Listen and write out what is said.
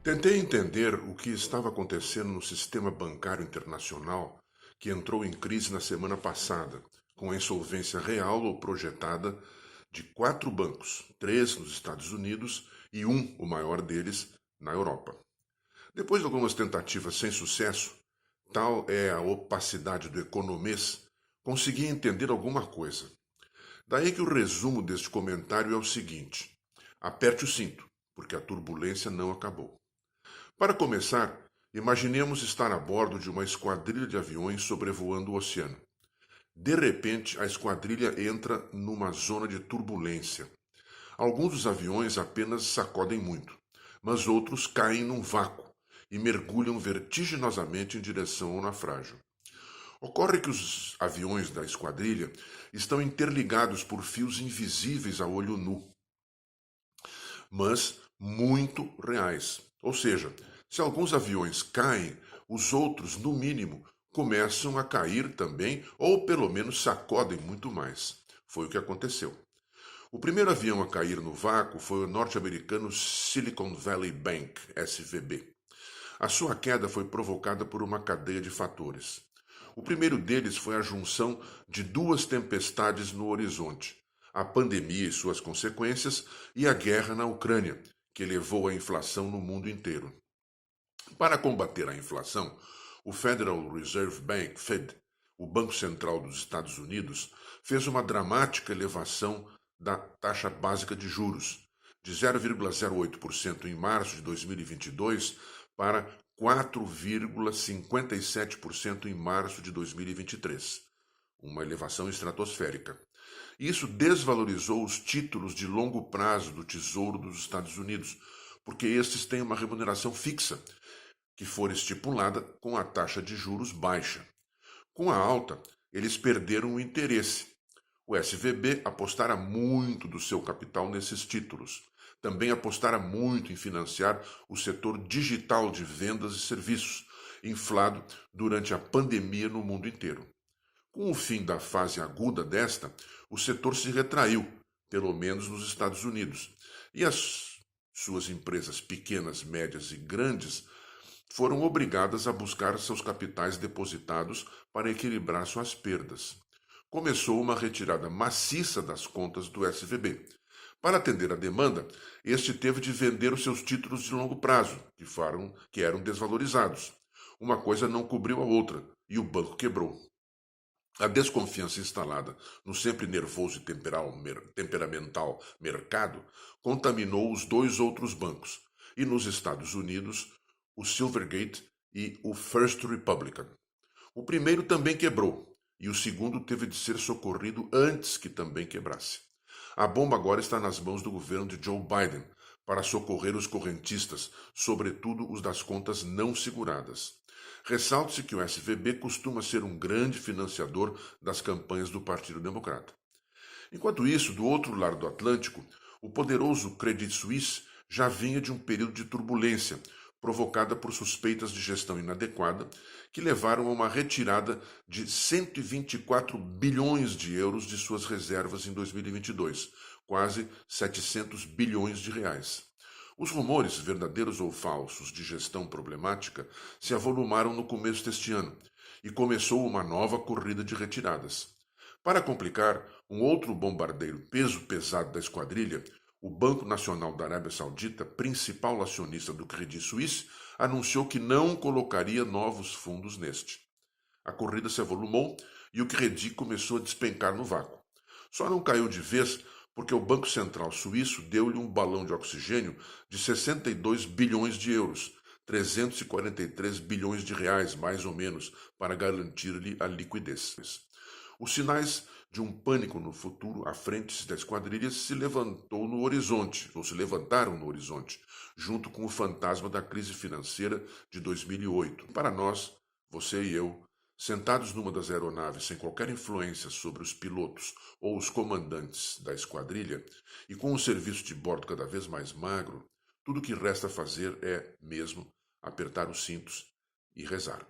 Tentei entender o que estava acontecendo no sistema bancário internacional, que entrou em crise na semana passada, com a insolvência real ou projetada de quatro bancos, três nos Estados Unidos e um, o maior deles, na Europa. Depois de algumas tentativas sem sucesso, tal é a opacidade do economês, consegui entender alguma coisa. Daí que o resumo deste comentário é o seguinte: aperte o cinto, porque a turbulência não acabou. Para começar, imaginemos estar a bordo de uma esquadrilha de aviões sobrevoando o oceano. De repente, a esquadrilha entra numa zona de turbulência. Alguns dos aviões apenas sacodem muito, mas outros caem num vácuo e mergulham vertiginosamente em direção ao naufrágio. Ocorre que os aviões da esquadrilha estão interligados por fios invisíveis a olho nu, mas muito reais. Ou seja, se alguns aviões caem, os outros, no mínimo, começam a cair também, ou pelo menos sacodem muito mais. Foi o que aconteceu. O primeiro avião a cair no vácuo foi o norte-americano Silicon Valley Bank, SVB. A sua queda foi provocada por uma cadeia de fatores. O primeiro deles foi a junção de duas tempestades no horizonte: a pandemia e suas consequências e a guerra na Ucrânia, que levou à inflação no mundo inteiro. Para combater a inflação, o Federal Reserve Bank, Fed, o Banco Central dos Estados Unidos, fez uma dramática elevação da taxa básica de juros, de 0,08% em março de 2022 para 4,57% em março de 2023, uma elevação estratosférica. Isso desvalorizou os títulos de longo prazo do Tesouro dos Estados Unidos, porque estes têm uma remuneração fixa que for estipulada com a taxa de juros baixa. Com a alta, eles perderam o interesse. O SVB apostara muito do seu capital nesses títulos. Também apostara muito em financiar o setor digital de vendas e serviços, inflado durante a pandemia no mundo inteiro. Com o fim da fase aguda desta, o setor se retraiu, pelo menos nos Estados Unidos, e as suas empresas pequenas, médias e grandes foram obrigadas a buscar seus capitais depositados para equilibrar suas perdas. Começou uma retirada maciça das contas do SVB. Para atender a demanda, este teve de vender os seus títulos de longo prazo, que eram desvalorizados. Uma coisa não cobriu a outra, e o banco quebrou. A desconfiança instalada no sempre nervoso e temperamental mercado contaminou os dois outros bancos, e nos Estados Unidos, o Silvergate e o First Republican. O primeiro também quebrou, e o segundo teve de ser socorrido antes que também quebrasse. A bomba agora está nas mãos do governo de Joe Biden para socorrer os correntistas, sobretudo os das contas não seguradas. Ressalte-se que o SVB costuma ser um grande financiador das campanhas do Partido Democrata. Enquanto isso, do outro lado do Atlântico, o poderoso Credit Suisse já vinha de um período de turbulência, provocada por suspeitas de gestão inadequada, que levaram a uma retirada de 124 bilhões de euros de suas reservas em 2022, quase 700 bilhões de reais. Os rumores, verdadeiros ou falsos, de gestão problemática se avolumaram no começo deste ano e começou uma nova corrida de retiradas. Para complicar, um outro bombardeiro peso pesado da esquadrilha, o Banco Nacional da Arábia Saudita, principal acionista do Credit Suisse, anunciou que não colocaria novos fundos neste. A corrida se avolumou e o Credit começou a despencar no vácuo. Só não caiu de vez porque o Banco Central Suíço deu-lhe um balão de oxigênio de 62 bilhões de euros, 343 bilhões de reais, mais ou menos, para garantir-lhe a liquidez. Os sinais de um pânico no futuro à frente da esquadrilha se levantaram no horizonte, junto com o fantasma da crise financeira de 2008. Para nós, você e eu, sentados numa das aeronaves sem qualquer influência sobre os pilotos ou os comandantes da esquadrilha, e com o serviço de bordo cada vez mais magro, tudo o que resta fazer é, mesmo, apertar os cintos e rezar.